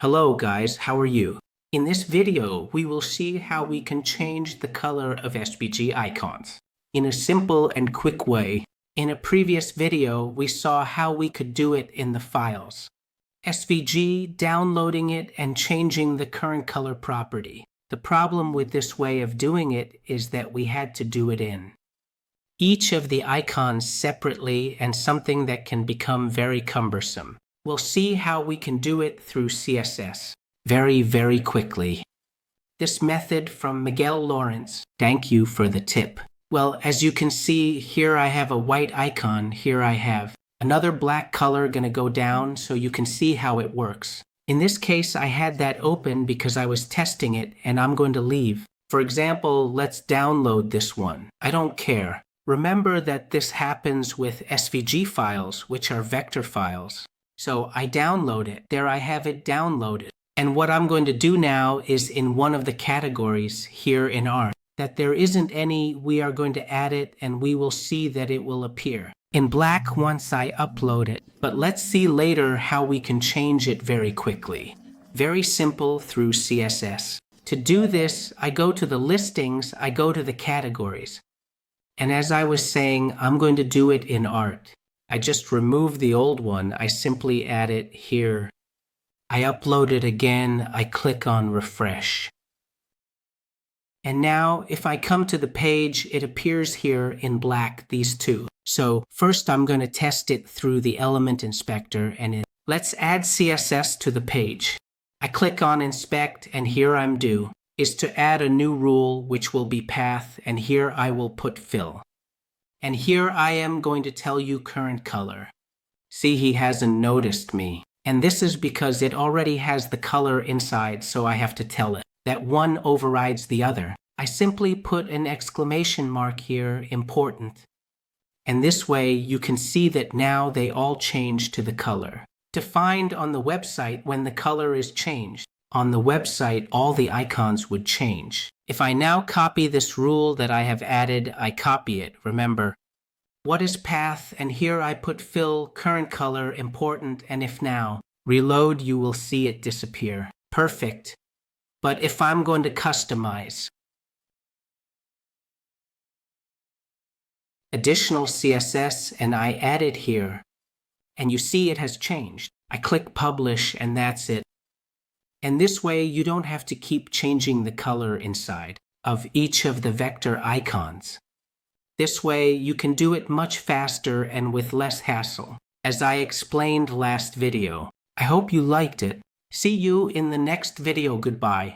Hello guys, how are you? In this video, we will see how we can change the color of SVG icons in a simple and quick way. In a previous video, we saw how we could do it in the files. SVG, downloading it, and changing the current color property. The problem with this way of doing it is that we had to do it in each of the icons separately, and something that can become very cumbersome. We'll see how we can do it through CSS very quickly. This method from Miguel Lawrence. Thank you for the tip. Well, as you can see, here I have a white icon. Here I have another black color gonna go down so you can see how it works. In this case, I had that open because I was testing it and I'm going to leave. For example, let's download this one. I don't care. Remember that this happens with SVG files, which are vector files. So I download it. There I have it downloaded. And what I'm going to do now is in one of the categories here in art, that there isn't any, we are going to add it and we will see that it will appear in black once I upload it. But let's see later how we can change it very quickly. Very simple through CSS. To do this, I go to the listings, I go to the categories. And as I was saying, I'm going to do it in art. I just remove the old one. I simply add it here. I upload it again. I click on refresh. And now if I come to the page, it appears here in black, these two. So first I'm going to test it through the element inspector and let's add CSS to the page. I click on inspect and here I'm due is to add a new rule which will be path, and here I will put fill. And here I am going to tell you current color. See, he hasn't noticed me. And this is because it already has the color inside, so I have to tell it that one overrides the other. I simply put an exclamation mark here, important. And this way you can see that now they all change to the color. To find on the website when the color is changed. On the website, all the icons would change. If I now copy this rule that I have added, I copy it. Remember, what is path? And here I put fill, current color, important, and if now reload, you will see it disappear. Perfect. But if I'm going to customize additional CSS and I add it here, and you see it has changed. I click publish and that's it. And this way you don't have to keep changing the color inside of each of the vector icons. This way you can do it much faster and with less hassle, as I explained last video. I hope you liked it. See you in the next video. Goodbye.